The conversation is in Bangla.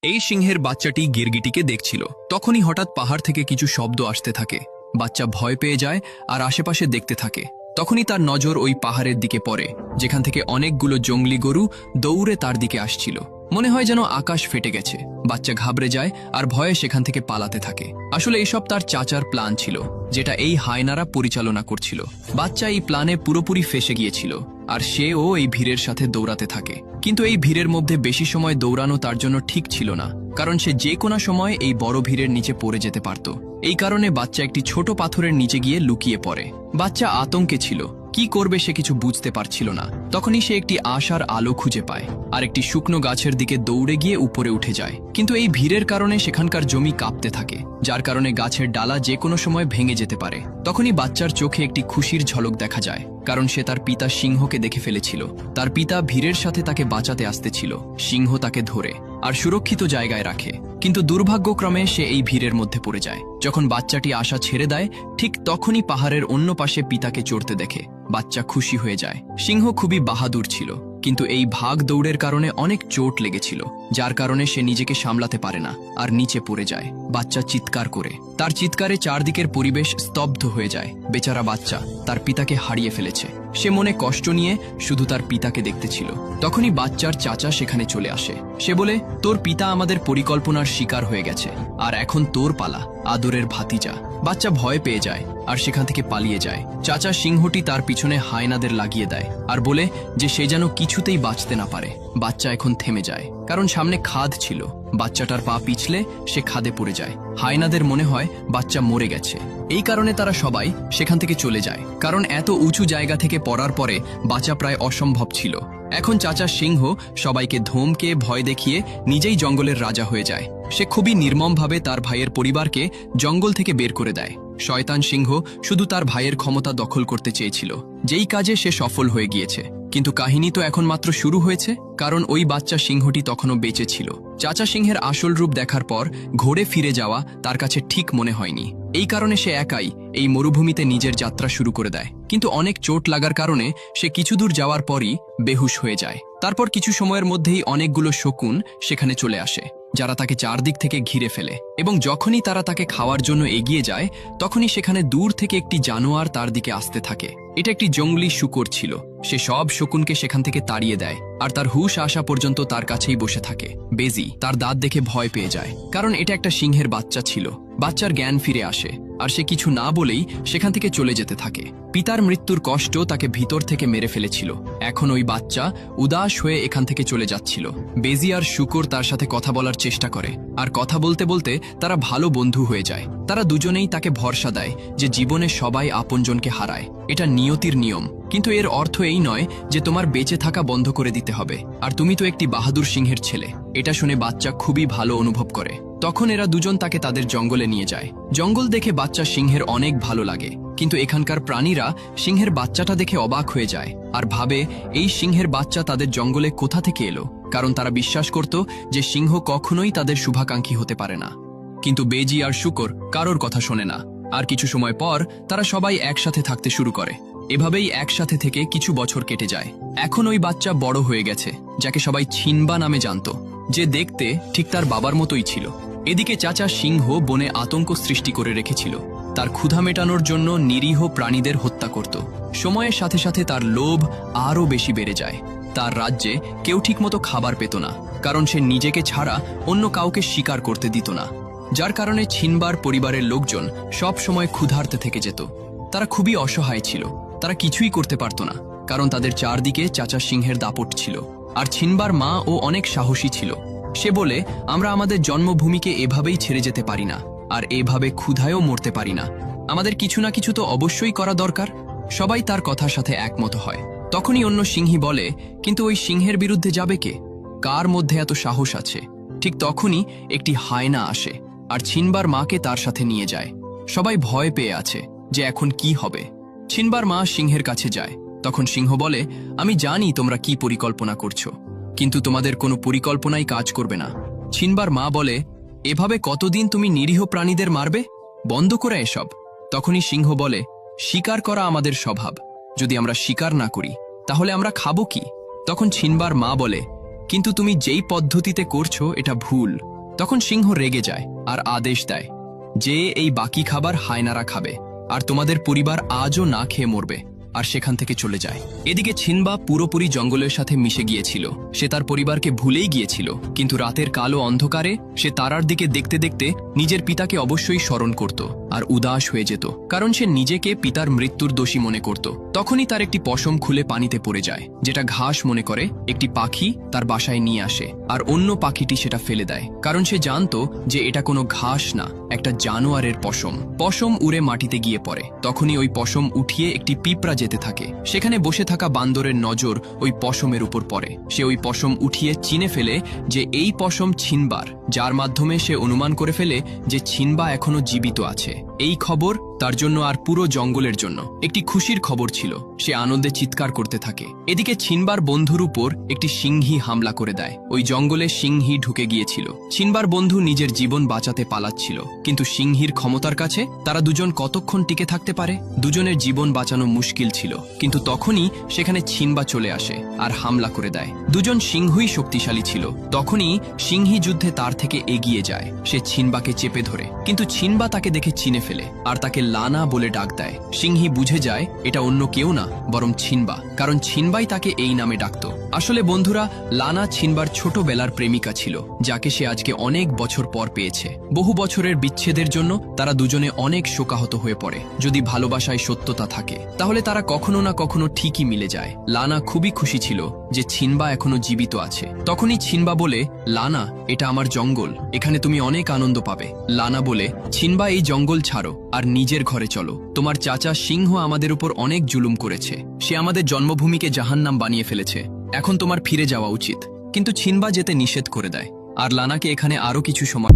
এই সিংহের বাচ্চাটি গিরগিটিকে দেখছিল। তখনই হঠাৎ পাহাড় থেকে কিছু শব্দ আসতে থাকে। বাচ্চা ভয় পেয়ে যায় আর আশেপাশে দেখতে থাকে। তখনই তার নজর ওই পাহাড়ের দিকে পড়ে, যেখান থেকে অনেকগুলো জঙ্গলি গরু দৌড়ে তার দিকে আসছিল। মনে হয় যেন আকাশ ফেটে গেছে। বাচ্চা ঘাবড়ে যায় আর ভয়ে সেখান থেকে পালাতে থাকে। আসলে এইসব তার চাচার প্ল্যান ছিল, যেটা এই হায়নারা পরিচালনা করছিল। বাচ্চা এই প্ল্যানে পুরোপুরি ফেসে গিয়েছিল আর সেও এই ভিড়ের সাথে দৌড়াতে থাকে। কিন্তু এই ভিড়ের মধ্যে বেশি সময় দৌড়ানো তার জন্য ঠিক ছিল না, কারণ সে যে কোনো সময় এই বড় ভিড়ের নিচে পড়ে যেতে পারত। এই কারণে বাচ্চা একটি ছোট পাথরের নিচে গিয়ে লুকিয়ে পড়ে। বাচ্চা আতঙ্কে ছিল, কি করবে সে কিছু বুঝতে পারছিল না। তখনই সে একটি আশার আলো খুঁজে পায় আর একটি শুকনো গাছের দিকে দৌড়ে গিয়ে উপরে উঠে যায়। কিন্তু এই ভিড়ের কারণে সেখানকার জমি কাঁপতে থাকে, যার কারণে গাছের ডালা যে কোনো সময় ভেঙে যেতে পারে। তখনই বাচ্চার চোখে একটি খুশির ঝলক দেখা যায়, কারণ সে তার পিতা সিংহকে দেখে ফেলেছিল। তার পিতা ভিড়ের সাথে তাকে বাঁচাতে আসতেছিল। সিংহ তাকে ধরে আর সুরক্ষিত জায়গায় রাখে, কিন্তু দুর্ভাগ্যক্রমে সে এই ভিড়ের মধ্যে পড়ে যায়। যখন বাচ্চাটি আশা ছেড়ে দেয়, ঠিক তখনই পাহাড়ের অন্য পাশে পিতাকে চড়তে দেখে। বাচ্চা খুশি হয়ে যায়। সিংহ খুবই বাহাদুর ছিল, কিন্তু এই ভাগ দৌড়ের কারণে অনেক চোট লেগেছিল, যার কারণে সে নিজেকে সামলাতে পারে না আর নিচে পড়ে যায়। বাচ্চা চিৎকার করে। তার চিৎকারে চারদিকের পরিবেশ স্তব্ধ হয়ে যায়। বেচারা বাচ্চা তার পিতাকে হারিয়ে ফেলেছে। সে মনে কষ্ট নিয়ে শুধু তার পিতাকে দেখতে ছিল। তখনই বাচ্চার চাচা সেখানে চলে আসে। সে বলে, তোর পিতা আমাদের পরিকল্পনার শিকার হয়ে গেছে, আর এখন তোর পালা, আদরের ভাতিজা। বাচ্চা ভয় পেয়ে যায় আর সেখান থেকে পালিয়ে যায়। চাচা সিংহটি তার পিছনে হায়নাদের লাগিয়ে দেয় আর বলে যে সে যেন কিছুতেই বাঁচতে না পারে। বাচ্চা এখন থেমে যায়, কারণ সামনে খাদ ছিল। বাচ্চাটার পা পিছলে সে খাদে পড়ে যায়। হায়নাদের মনে হয় বাচ্চা মরে গেছে। এই কারণে তারা সবাই সেখান থেকে চলে যায়, কারণ এত উঁচু জায়গা থেকে পড়ার পরে বাঁচা প্রায় অসম্ভব ছিল। এখন চাচা সিংহ সবাইকে ধমকে ভয় দেখিয়ে নিজেই জঙ্গলের রাজা হয়ে যায়। সে খুবই নির্মমভাবে তার ভাইয়ের পরিবারকে জঙ্গল থেকে বের করে দেয়। শয়তান সিংহ শুধু তার ভাইয়ের ক্ষমতা দখল করতে চেয়েছিল, যেই কাজে সে সফল হয়ে গিয়েছে। কিন্তু কাহিনী তো এখন মাত্র শুরু হয়েছে, কারণ ওই বাচ্চা সিংহটি তখনও বেঁচে ছিল। চাচা সিংহের আসল রূপ দেখার পর ঘোরে ফিরে যাওয়া তার কাছে ঠিক মনে হয়নি। এই কারণে সে একাই এই মরুভূমিতে নিজের যাত্রা শুরু করে দেয়। কিন্তু অনেক চোট লাগার কারণে সে কিছু দূর যাওয়ার পরই বেহুশ হয়ে যায়। তারপর কিছু সময়ের মধ্যেই অনেকগুলো শকুন সেখানে চলে আসে, যারা তাকে চারদিক থেকে ঘিরে ফেলে। এবং যখনই তারা তাকে খাওয়ার জন্য এগিয়ে যায়, তখনই সেখানে দূর থেকে একটি জানোয়ার তার দিকে আসতে থাকে। এটা একটি জঙ্গলি শূকর ছিল। সে সব শকুনকে সেখান থেকে তাড়িয়ে দেয় আর তার হুঁশ আসা পর্যন্ত তার কাছেই বসে থাকে। বেজি তার দাঁত দেখে ভয় পেয়ে যায়, কারণ এটা একটা সিংহের বাচ্চা ছিল। বাচ্চার জ্ঞান ফিরে আসে আর সে কিছু না বলেই সেখান থেকে চলে যেতে থাকে। পিতার মৃত্যুর কষ্ট তাকে ভিতর থেকে মেরে ফেলেছিল। এখন ওই বাচ্চা উদাস হয়ে এখান থেকে চলে যাচ্ছিল। বেজি আর শূকর তার সাথে কথা বলার চেষ্টা করে, আর কথা বলতে বলতে তারা ভালো বন্ধু হয়ে যায়। তারা দুজনেই তাকে ভরসা দেয় যে জীবনে সবাই আপনজনকে হারায়, এটা নিয়তির নিয়ম। কিন্তু এর অর্থ এই নয় যে তোমার বেঁচে থাকা বন্ধ করে দিতে হবে, আর তুমি তো একটি বাহাদুর সিংহের ছেলে। এটা শুনে বাচ্চা খুবই ভালো অনুভব করে। তখন এরা দুজন তাকে তাদের জঙ্গলে নিয়ে যায়। জঙ্গল দেখে বাচ্চা সিংহের অনেক ভালো লাগে, কিন্তু এখানকার প্রাণীরা সিংহের বাচ্চাটা দেখে অবাক হয়ে যায় আর ভাবে এই সিংহের বাচ্চা তাদের জঙ্গলে কোথা থেকে এলো, কারণ তারা বিশ্বাস করত যে সিংহ কখনোই তাদের শুভাকাঙ্ক্ষী হতে পারে না। কিন্তু বেজি আর শূকর কারোর কথা শোনে না। আর কিছু সময় পর তারা সবাই একসাথে থাকতে শুরু করে। এভাবেই একসাথে থেকে কিছু বছর কেটে যায়। এখন ওই বাচ্চা বড় হয়ে গেছে, যাকে সবাই ছিনবা নামে জানত, যে দেখতে ঠিক তার বাবার মতোই ছিল। এদিকে চাচা সিংহ বনে আতঙ্ক সৃষ্টি করে রেখেছিল। তার ক্ষুধা মেটানোর জন্য নিরীহ প্রাণীদের হত্যা করত। সময়ের সাথে সাথে তার লোভ আরও বেশি বেড়ে যায়। তার রাজ্যে কেউ ঠিকমতো খাবার পেত না, কারণ সে নিজেকে ছাড়া অন্য কাউকে শিকার করতে দিত না। যার কারণে ছিনবার পরিবারের লোকজন সব সময় ক্ষুধার্তে থেকে যেত। তারা খুবই অসহায় ছিল। তারা কিছুই করতে পারত না, কারণ তাদের চারদিকে চাচা সিংহের দাপট ছিল। আর ছিনবার মা ও অনেক সাহসী ছিল। সে বলে, আমরা আমাদের জন্মভূমিকে এভাবেই ছেড়ে যেতে পারি না, আর এভাবে ক্ষুধায়ও মরতে পারি না। আমাদের কিছু না কিছু তো অবশ্যই করা দরকার। সবাই তার কথার সাথে একমত হয়। তখনই অন্য সিংহী বলে, কিন্তু ওই সিংহের বিরুদ্ধে যাবে কে? কার মধ্যে এত সাহস আছে? ঠিক তখনই একটি হায়না আসে আর ছিনবার মাকে তার সাথে নিয়ে যায়। সবাই ভয় পেয়ে আছে যে এখন কি হবে। ছিনবার মা সিংহের কাছে যায়। তখন সিংহ বলে, আমি জানি তোমরা কি পরিকল্পনা করছো, কিন্তু তোমাদের কোনো পরিকল্পনাই কাজ করবে না। ছিনবার মা বলে, এভাবে কতদিন তুমি নিরীহ প্রাণীদের মারবে? বন্ধ করে এসব। তখনই সিংহ বলে, শিকার করা আমাদের স্বভাব। যদি আমরা শিকার না করি তাহলে আমরা খাবো কি? তখন ছিনবার মা বলে, কিন্তু তুমি যেই পদ্ধতিতে করছো এটা ভুল। তখন সিংহ রেগে যায় আর আদেশ দেয় যে এই বাকি খাবার হায়নারা খাবে, আর তোমাদের পরিবার আজও না খেয়ে মরবে, আর সেখান থেকে চলে যায়। এদিকে ছিনবা পুরোপুরি জঙ্গলের সাথে মিশে গিয়েছিল। সে তার পরিবারকে ভুলেই গিয়েছিল, কিন্তু রাতের কালো অন্ধকারে সে তারার দিকে দেখতে দেখতে নিজের পিতাকে অবশ্যই স্মরণ করত আর উদাস হয়ে যেত, কারণ সে নিজেকে পিতার মৃত্যুর দোষী মনে করত। তখনই তার একটি পশম খুলে পানিতে পড়ে যায়, যেটা ঘাস মনে করে একটি পাখি তার বাসায় নিয়ে আসে, আর অন্য পাখিটি সেটা ফেলে দেয়, কারণ সে জানত যে এটা কোনো ঘাস না, একটা জানোয়ারের পশম। পশম উড়ে মাটিতে গিয়ে পড়ে। তখনই ওই পশম উঠিয়ে একটি পিঁপড়া যেতে থাকে। সেখানে বসে থাকা বান্দরের নজর ওই পশমের উপর পড়ে। সে ওই পশম উঠিয়ে চিনে ফেলে যে এই পশম ছিনবার, যার মাধ্যমে সে অনুমান করে ফেলে যে ছিনবা এখনো জীবিত আছে। এই খবর তার জন্য আর পুরো জঙ্গলের জন্য একটি খুশির খবর ছিল। সে আনন্দে চিৎকার করতে থাকে। এদিকে ছিনবার বন্ধুর উপর একটি সিংহী হামলা করে দেয়। ওই জঙ্গলে সিংহী ঢুকে গিয়েছিল। ছিনবার বন্ধু নিজের জীবন বাঁচাতে পালাচ্ছিল, কিন্তু সিংহীর ক্ষমতার কাছে তারা দুজন কতক্ষণ টিকে থাকতে পারে? দুজনের জীবন বাঁচানো মুশকিল ছিল, কিন্তু তখনই সেখানে ছিনবা চলে আসে আর হামলা করে দেয়। দুজন সিংহই শক্তিশালী ছিল। তখনই সিংহী যুদ্ধে তার থেকে এগিয়ে যায়। সে ছিনবাকে চেপে ধরে, কিন্তু ছিনবা তাকে দেখে চিনে ফেলে আর তাকে লানা বলে ডাক দেয়। সিংহী বুঝে যায় এটা অন্য কেউ না, বরং ছিনবা, কারণ ছিনবাই তাকে এই নামে ডাকত। আসলে বন্ধুরা, লানা ছিনবার ছোটবেলার প্রেমিকা ছিল, যাকে সে আজকে অনেক বছর পর পেয়েছে। বহু বছরের বিচ্ছেদের জন্য তারা দুজনে অনেক শোকাহত হয়ে পড়ে। যদি ভালোবাসায় সত্যতা থাকে, তাহলে তারা কখনো না কখনো ঠিকই মিলে যায়। লানা খুবই খুশি ছিল যে ছিনবা এখনো জীবিত আছে। তখনই ছিনবা বলে, লানা, এটা আমার জঙ্গল, এখানে তুমি অনেক আনন্দ পাবে। লানা বলে, ছিনবা, এই জঙ্গল ছাড়ো আর নিজের ঘরে চলো। তোমার চাচা সিংহ আমাদের উপর অনেক জুলুম করেছে। সে আমাদের জন্মভূমিকে জাহান্নাম বানিয়ে ফেলেছে। এখন তোমার ফিরে যাওয়া উচিত। কিন্তু ছিনবা যেতে নিষেধ করে দেয় আর লানাকে এখানে আরো কিছু সময়